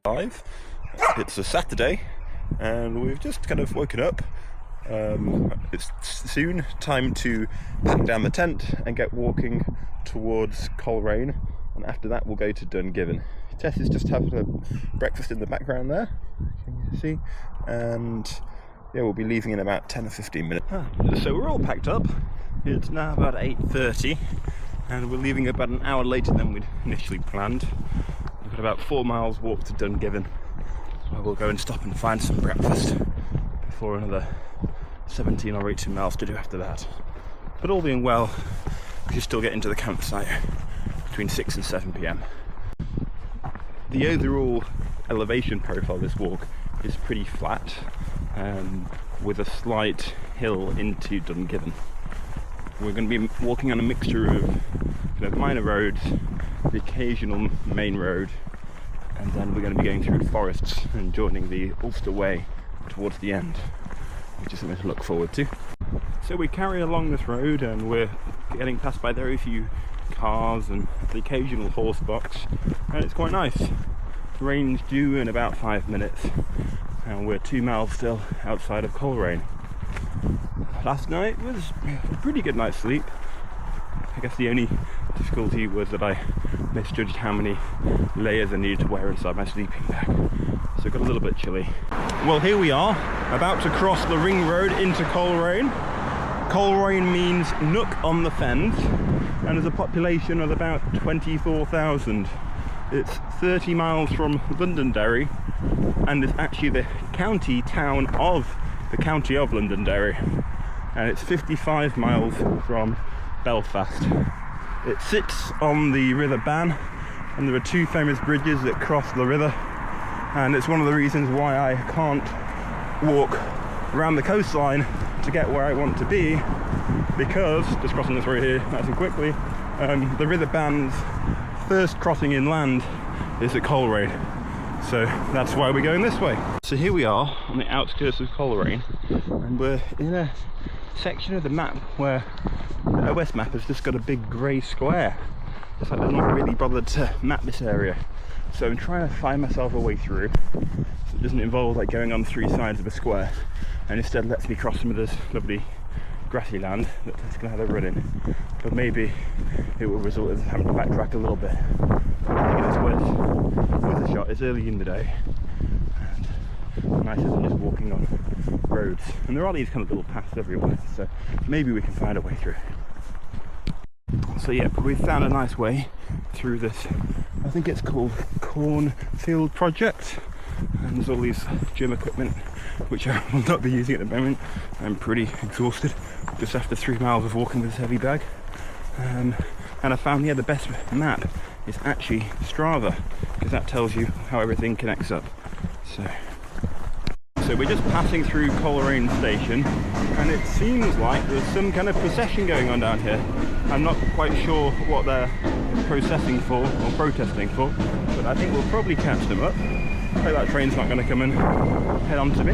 5. It's a Saturday and we've just kind of woken up. It's soon time to pack down the tent and get walking towards Coleraine, and after that we'll go to Dungiven. Tess is just having a breakfast in the background there, can you see, and yeah, we'll be leaving in about 10 or 15 minutes. So we're all packed up. It's now about 8:30 and we're leaving about an hour later than we'd initially planned. We've got about 4 miles walk to Dungiven, where we'll go and stop and find some breakfast before another 17 or 18 miles to do after that. But all being well, we should still get into the campsite between 6 and 7 p.m. The overall elevation profile of this walk is pretty flat, with a slight hill into Dungiven. We're going to be walking on a mixture of minor roads, the occasional main road, and then we're going to be going through forests and joining the Ulster Way towards the end, which is something to look forward to. So we carry along this road and we're getting passed by very few cars and the occasional horse box, and it's quite nice. The rain's due in about 5 minutes and we're 2 miles still outside of Coleraine. Last night was a pretty good night's sleep. I guess the only difficulty was that I misjudged how many layers I needed to wear inside my sleeping bag, so it got a little bit chilly. Well, here we are, about to cross the ring road into Coleraine. Coleraine means nook on the fens, and there's a population of about 24,000. It's 30 miles from Londonderry, and it's actually the county town of the county of Londonderry, and it's 55 miles from Belfast. It sits on the River Bann, and there are 2 famous bridges that cross the river, and it's one of the reasons why I can't walk around the coastline to get where I want to be, because, just crossing this road here nice and quickly, the River Bann's first crossing inland is at Coleraine, so that's why we're going this way. So here we are on the outskirts of Coleraine, and we're in a section of the map where the OS map has just got a big grey square. It's like they're not really bothered to map this area, so I'm trying to find myself a way through so it doesn't involve like going on 3 sides of a square, and instead lets me cross some of this lovely grassy land that it's going to have a run in. But maybe it will result in having to backtrack a little bit. I think it's worth a shot. It's early in the day and nicer than just walking on roads, and there are these kind of little paths everywhere, so maybe we can find a way through. So yeah, we've found a nice way through this, I think it's called Cornfield Project, and there's all these gym equipment which I will not be using at the moment. I'm pretty exhausted just after 3 miles of walking with this heavy bag, and I found, yeah, the best map is actually Strava, because that tells you how everything connects up. So we're just passing through Coleraine station, and it seems like there's some kind of procession going on down here. I'm not quite sure what they're protesting for, but I think we'll probably catch them up. Hope that train's not going to come and head on to me.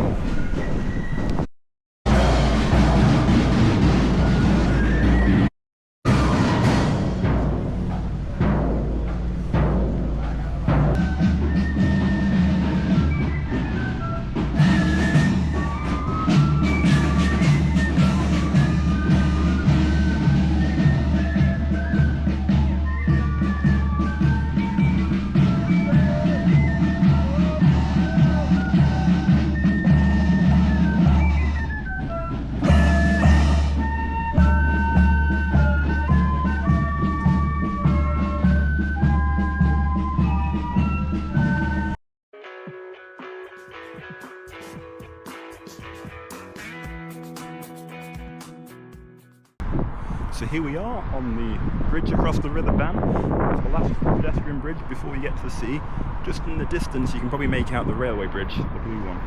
So here we are on the bridge across the River Bann. It's the last pedestrian bridge before you get to the sea. Just in the distance you can probably make out the railway bridge, the blue one.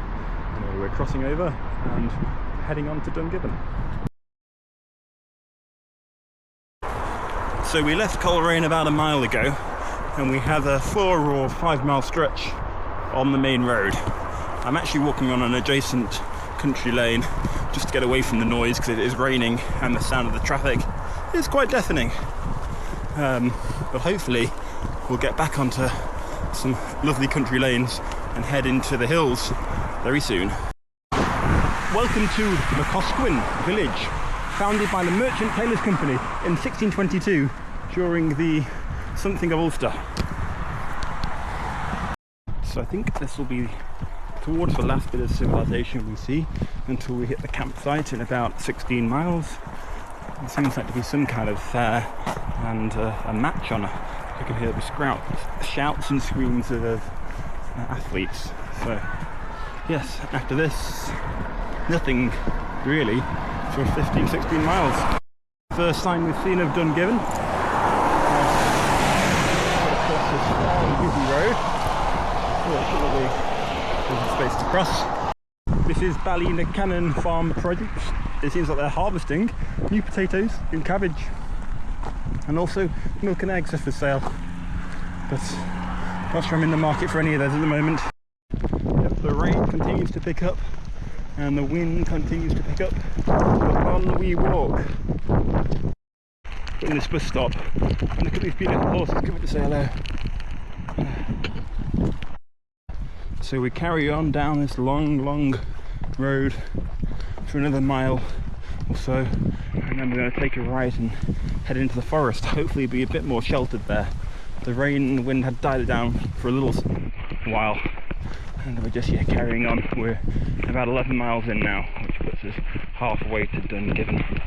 Anyway, we're crossing over and heading on to Dungiven. So we left Coleraine about a mile ago, and we have a 4 or 5 mile stretch on the main road. I'm actually walking on an adjacent country lane just to get away from the noise, because it is raining and the sound of the traffic is quite deafening. But hopefully we'll get back onto some lovely country lanes and head into the hills very soon. Welcome to McCosquin village, founded by the Merchant Tailors Company in 1622 during the something of Ulster. So I think this will be towards the last bit of civilization we see until we hit the campsite in about 16 miles. There seems like to be some kind of fair and a match on. You can hear the shouts and screams of athletes. So yes, after this, nothing really for 15-16 miles. First sign we've seen of Dungiven. Across this fairly busy road. Fortunately, there's a space to cross. This is Ballynacannon Farm Produce. It seems like they're harvesting new potatoes and cabbage. And also milk and eggs are for sale. But I'm not sure I'm in the market for any of those at the moment. Yep, the rain continues to pick up and the wind continues to pick up. But on we walk. In this bus stop. And look at these beautiful horses coming to say hello. So we carry on down this long road for another mile or so, and then we're going to take a right and head into the forest. Hopefully be a bit more sheltered there. The rain and the wind had died down for a little while, and we're just carrying on. We're about 11 miles in now, which puts us halfway to Dungiven.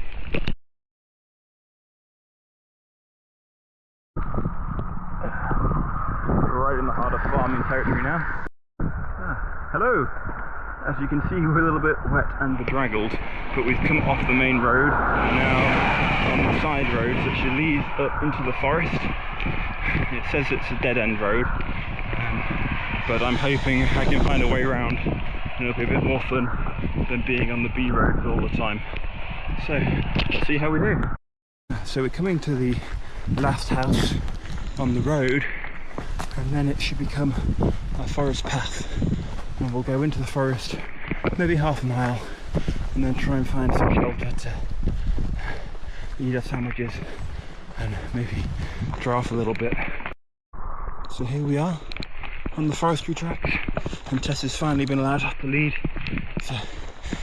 We're right in the heart of farming territory now. Hello! As you can see, we're a little bit wet and bedraggled, but we've come off the main road, now on the side roads that should lead up into the forest. It says it's a dead-end road, but I'm hoping I can find a way around, and it'll be a bit more fun than being on the B roads all the time. So, let's see how we do. So we're coming to the last house on the road, and then it should become a forest path. And we'll go into the forest, maybe half a mile, and then try and find some shelter to eat our sandwiches and maybe dry off a little bit. So here we are on the forestry tracks, and Tess has finally been allowed off the lead, so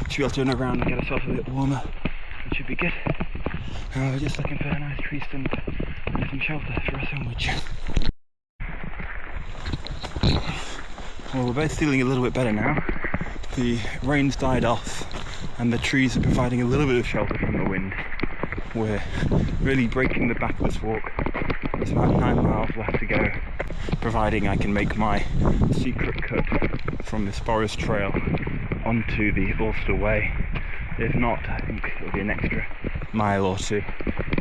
she'll be able to turn around and get herself a bit warmer. It should be good. And we're just looking for a nice tree stump and some shelter for a sandwich. Well, we're both feeling a little bit better now. The rain's died off and the trees are providing a little bit of shelter from the wind. We're really breaking the back of this walk. There's about 9 miles left to go, providing I can make my secret cut from this forest trail onto the Ulster Way. If not, I think it'll be an extra mile or two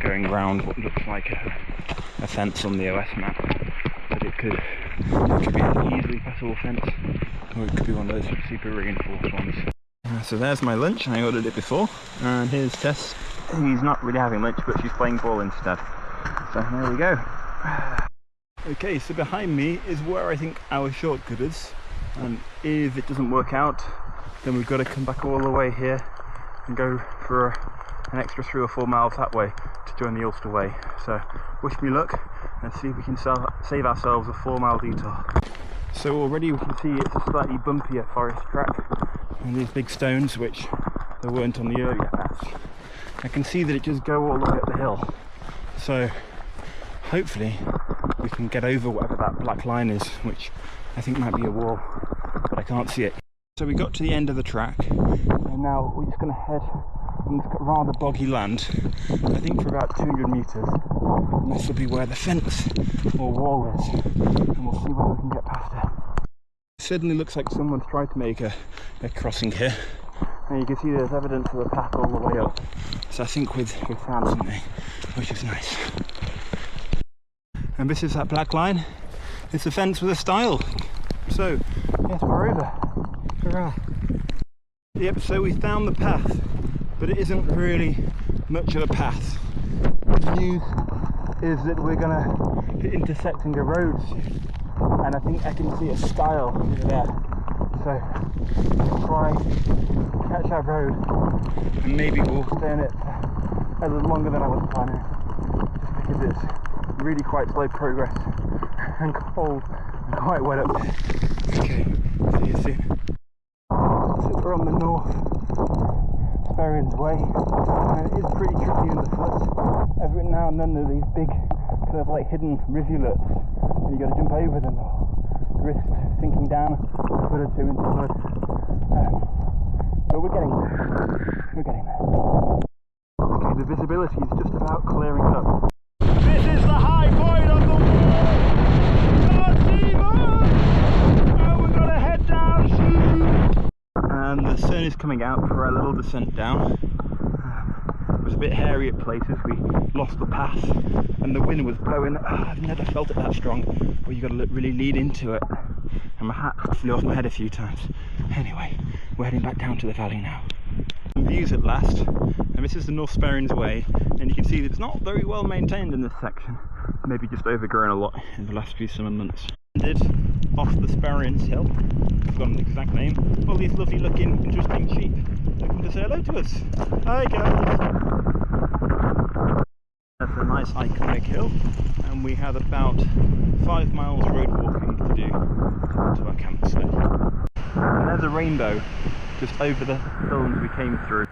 going round what looks like a fence on the OS map. But it could be an easily passable fence, or it could be one of those super reinforced ones. So there's my lunch. I ordered it before, and here's Tess. He's not really having lunch, but she's playing ball instead. So there we go. Okay, so behind me is where I think our shortcut is, and if it doesn't work out, then we've got to come back all the way here and go for an extra 3 or 4 miles that way to join the Ulster Way. So wish me luck and see if we can save ourselves a 4-mile detour. So already we can see it's a slightly bumpier forest track, and these big stones which there weren't on the earlier paths. I can see that it just go all the way up the hill, so hopefully we can get over whatever that black line is, which I think might be a wall, but I can't see it. So we got to the end of the track, and now we're just going to head on this rather boggy land, I think for about 200 metres, and this will be where the fence or wall is, and we'll see whether we can get past it. It certainly looks like someone's tried to make a crossing here, and you can see there's evidence of a path all the way up, so I think we've found something, which is nice. And this is that black line. It's a fence with a stile, so yes, we're over. Hurrah. Yep, so we found the path, but it isn't really much of a path. Good news is that we're going to be intersecting a road, and I think I can see a stile over there. So we'll try catch that road, and maybe we'll stay on it a little longer than I was planning, just because it's really quite slow progress and cold and quite wet up there. Okay, see you soon. So we're on the north Sperrins way, and it is pretty tricky underfoot. Every now and then there are these big kind of like hidden rivulets, and you got to jump over them or risk sinking down a foot or two into the mud. But we're getting there. We're getting there. Okay, the visibility is just about clearing up. This is the high point of the wall! Oh, we've got to head down soon! And the sun is coming out for our little descent down. It was a bit hairy at places, we lost the path and the wind was blowing. I've never felt it that strong, but you've got to really lean into it. And my hat flew off my head a few times. Anyway, we're heading back down to the valley now. Some views at last, and this is the North Sperrins way, and you can see that it's not very well maintained in this section, maybe just overgrown a lot in the last few summer months. Off the Sperrins hill, it's got an exact name, all these lovely looking interesting sheep that come to say hello to us. Hi guys! That's a nice iconic hill, and we have about 5 miles road walking to do to our campsite. And there's a rainbow just over the hills we came through.